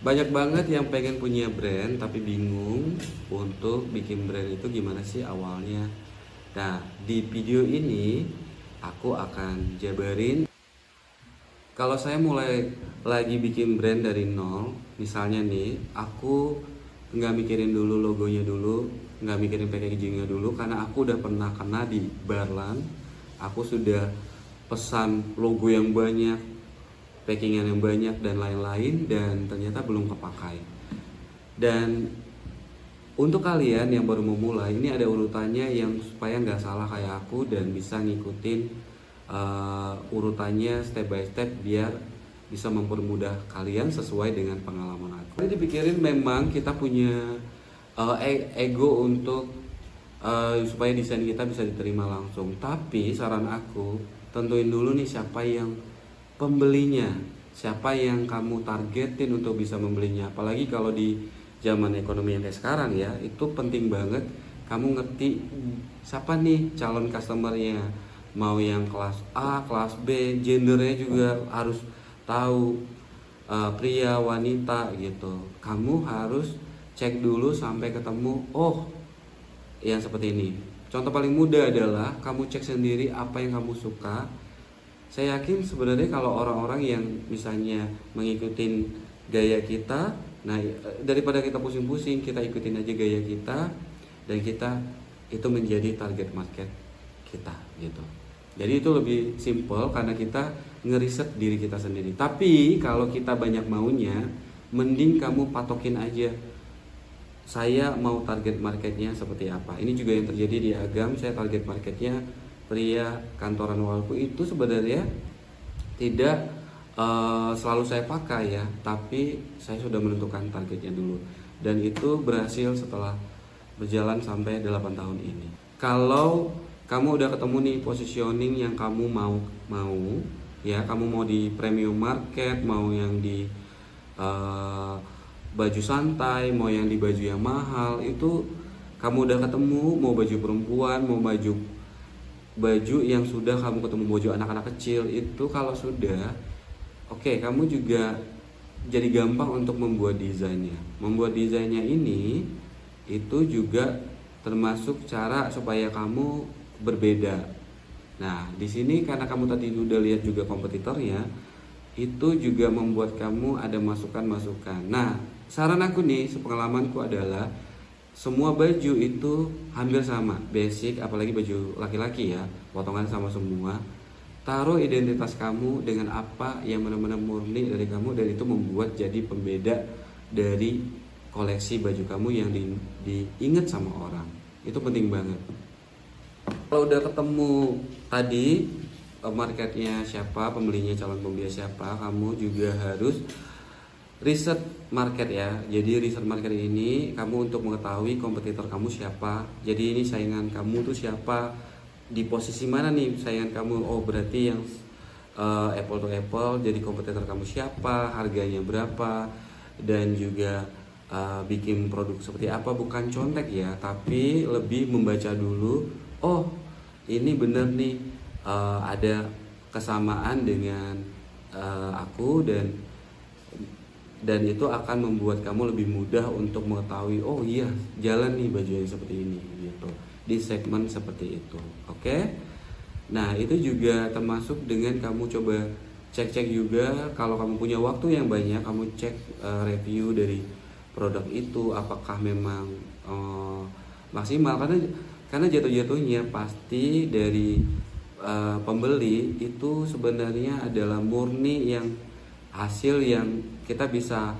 Banyak banget yang pengen punya brand tapi bingung untuk bikin brand itu gimana sih awalnya. Nah, di video ini aku akan jabarin kalau saya mulai lagi bikin brand dari nol. Misalnya nih, aku nggak mikirin dulu logonya dulu, nggak mikirin packagingnya dulu, karena aku udah pernah kena di Barlan. Aku sudah pesan logo yang banyak, packingan yang banyak dan lain-lain, dan ternyata belum kepakai. Dan untuk kalian yang baru mau mulai, ini ada urutannya yang supaya nggak salah kayak aku dan bisa ngikutin urutannya step by step biar bisa mempermudah kalian sesuai dengan pengalaman aku. Jadi dipikirin memang kita punya ego untuk supaya desain kita bisa diterima langsung. Tapi saran aku, tentuin dulu nih siapa yang pembelinya, siapa yang kamu targetin untuk bisa membelinya. Apalagi kalau di zaman ekonomi yang kayak sekarang ya, itu penting banget kamu ngerti siapa nih calon customernya, mau yang kelas A, kelas B, gendernya juga harus tahu, pria, wanita gitu. Kamu harus cek dulu sampai ketemu, oh yang seperti ini. Contoh paling mudah adalah kamu cek sendiri apa yang kamu suka. Saya yakin sebenarnya kalau orang-orang yang misalnya mengikuti gaya kita, nah daripada kita pusing-pusing, kita ikutin aja gaya kita dan kita itu menjadi target market kita gitu. Jadi itu lebih simple karena kita ngeriset diri kita sendiri. Tapi kalau kita banyak maunya, mending kamu patokin aja, saya mau target marketnya seperti apa. Ini juga yang terjadi di Agam. Saya target marketnya pria kantoran walku itu sebenarnya tidak selalu saya pakai ya, tapi saya sudah menentukan targetnya dulu dan itu berhasil setelah berjalan sampai 8 tahun ini. Kalau kamu udah ketemu nih positioning yang kamu mau ya, kamu mau di premium market, mau yang di baju santai, mau yang di baju yang mahal, itu kamu udah ketemu, mau baju perempuan, mau baju yang sudah kamu ketemu baju anak-anak kecil, itu kalau sudah oke, kamu juga jadi gampang untuk membuat desainnya. Membuat desainnya ini itu juga termasuk cara supaya kamu berbeda. Nah, di sini karena kamu tadi udah lihat juga kompetitornya, itu juga membuat kamu ada masukan-masukan. Nah, saran aku nih, sepengalamanku adalah semua baju itu hampir sama, basic, apalagi baju laki-laki ya, potongan sama semua. Taruh identitas kamu dengan apa yang benar-benar murni dari kamu, dan itu membuat jadi pembeda dari koleksi baju kamu yang diingat sama orang. Itu penting banget. Kalau udah ketemu tadi marketnya siapa, pembelinya, calon pembeli siapa, kamu juga harus riset market ya. Jadi riset market ini kamu untuk mengetahui kompetitor kamu siapa. Jadi ini saingan kamu tuh siapa, di posisi mana nih saingan kamu. Oh berarti yang apple to apple, jadi kompetitor kamu siapa, harganya berapa, dan juga bikin produk seperti apa. Bukan contek ya, tapi lebih membaca dulu. Oh ini bener nih, ada kesamaan dengan aku, dan itu akan membuat kamu lebih mudah untuk mengetahui, oh iya jalan nih baju yang seperti ini gitu, di segmen seperti itu. Oke. Nah itu juga termasuk dengan kamu coba cek-cek juga, kalau kamu punya waktu yang banyak, kamu cek review dari produk itu apakah memang maksimal, karena jatuh-jatuhnya pasti dari pembeli itu sebenarnya adalah murni yang hasil yang kita bisa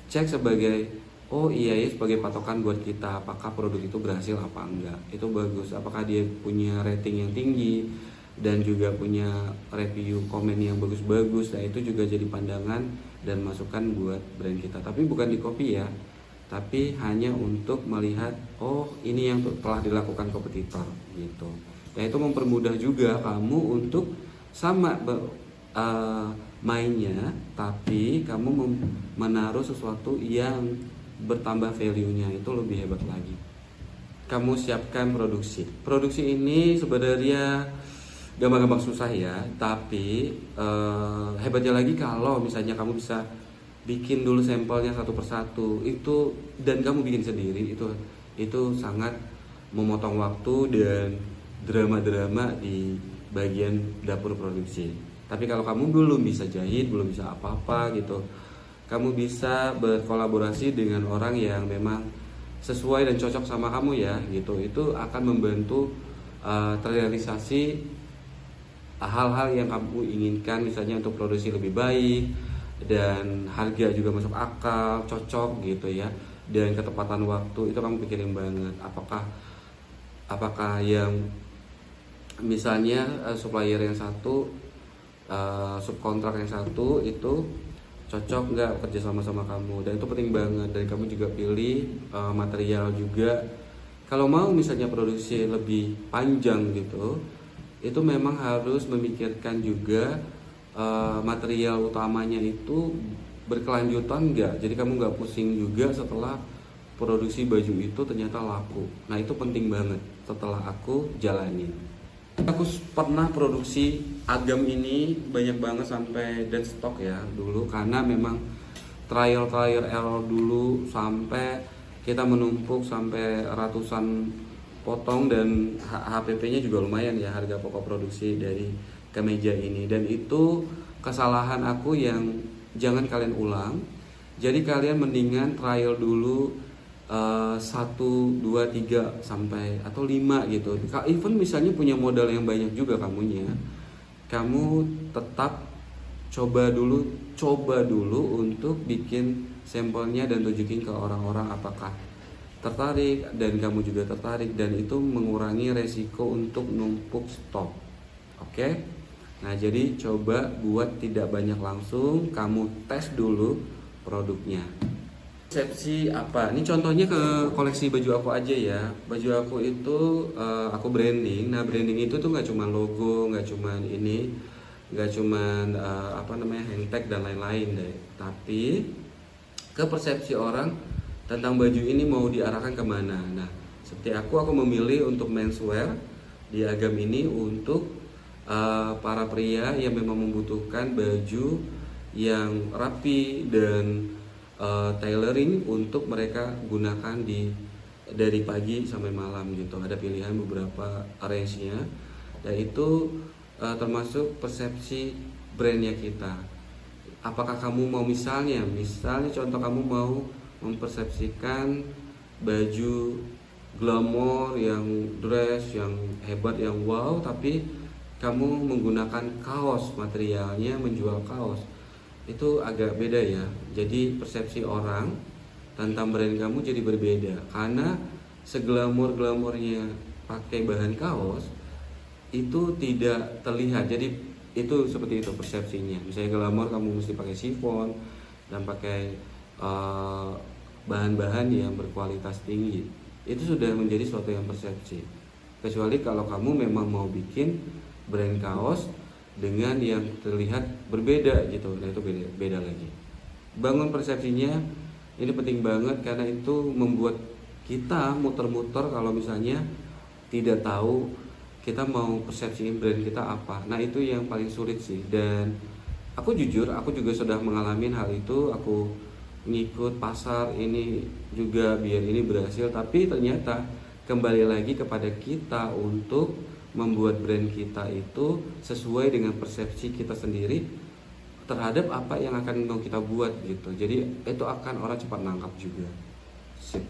cek sebagai, oh iya ya, sebagai patokan buat kita apakah produk itu berhasil apa enggak, itu bagus, apakah dia punya rating yang tinggi dan juga punya review komen yang bagus-bagus. Nah itu juga jadi pandangan dan masukan buat brand kita, tapi bukan di copy ya, tapi hanya untuk melihat, oh ini yang telah dilakukan kompetitor gitu. Nah itu mempermudah juga kamu untuk sama mainnya, tapi kamu menaruh sesuatu yang bertambah value-nya, itu lebih hebat lagi. Kamu siapkan produksi ini sebenarnya gampang-gampang susah ya, tapi hebatnya lagi kalau misalnya kamu bisa bikin dulu sampelnya satu persatu itu, dan kamu bikin sendiri, itu sangat memotong waktu dan drama-drama di bagian dapur produksi. Tapi kalau kamu belum bisa jahit, belum bisa apa-apa gitu, kamu bisa berkolaborasi dengan orang yang memang sesuai dan cocok sama kamu ya gitu. Itu akan membantu terrealisasi hal-hal yang kamu inginkan, misalnya untuk produksi lebih baik dan harga juga masuk akal, cocok gitu ya, dan ketepatan waktu itu kamu pikirin banget. Apakah yang misalnya supplier yang satu, subkontrak yang satu itu cocok nggak kerja sama kamu, dan itu penting banget. Dan kamu juga pilih material juga. Kalau mau misalnya produksi lebih panjang gitu, itu memang harus memikirkan juga material utamanya itu berkelanjutan nggak. Jadi kamu nggak pusing juga setelah produksi baju itu ternyata laku. Nah itu penting banget setelah aku jalanin. Aku pernah produksi agam ini banyak banget sampai dead stock ya dulu, karena memang trial error dulu sampai kita menumpuk sampai ratusan potong, dan HPP-nya juga lumayan ya, harga pokok produksi dari kemeja ini. Dan itu kesalahan aku yang jangan kalian ulang. Jadi kalian mendingan trial dulu 1, 2, 3 sampai atau 5 gitu. Even misalnya punya modal yang banyak juga kamunya, kamu tetap coba dulu untuk bikin sampelnya dan tunjukin ke orang-orang apakah tertarik dan kamu juga tertarik, dan itu mengurangi resiko untuk numpuk stok. Oke? Nah, jadi coba buat tidak banyak langsung, kamu tes dulu produknya. Konsepsi apa? Ini contohnya ke koleksi baju aku aja ya. Baju aku itu aku branding. Nah, branding itu tuh nggak cuma logo, nggak cuma ini, nggak cuma hand tag dan lain-lain deh. Tapi ke persepsi orang tentang baju ini mau diarahkan kemana. Nah, seperti aku memilih untuk menswear di agam ini untuk para pria yang memang membutuhkan baju yang rapi dan tailoring untuk mereka gunakan dari pagi sampai malam gitu. Ada pilihan beberapa range-nya, dan itu termasuk persepsi brandnya kita. Apakah kamu mau misalnya contoh, kamu mau mempersepsikan baju glamor, yang dress, yang hebat, yang wow, tapi kamu menggunakan kaos, materialnya menjual kaos, itu agak beda ya. Jadi persepsi orang tentang brand kamu jadi berbeda, karena seglamor-glamornya pakai bahan kaos itu tidak terlihat. Jadi itu seperti itu persepsinya. Misalnya glamor kamu mesti pakai chiffon dan pakai bahan-bahan yang berkualitas tinggi, itu sudah menjadi suatu yang persepsi. Kecuali kalau kamu memang mau bikin brand kaos dengan yang terlihat berbeda gitu, nah itu beda lagi. Bangun persepsinya ini penting banget, karena itu membuat kita muter-muter kalau misalnya tidak tahu kita mau persepsiin brand kita apa. Nah itu yang paling sulit sih, dan aku jujur aku juga sudah mengalami hal itu. Aku ngikut pasar ini juga biar ini berhasil, tapi ternyata kembali lagi kepada kita untuk membuat brand kita itu sesuai dengan persepsi kita sendiri terhadap apa yang akan mau kita buat gitu. Jadi itu akan orang cepat nangkap juga. Sip.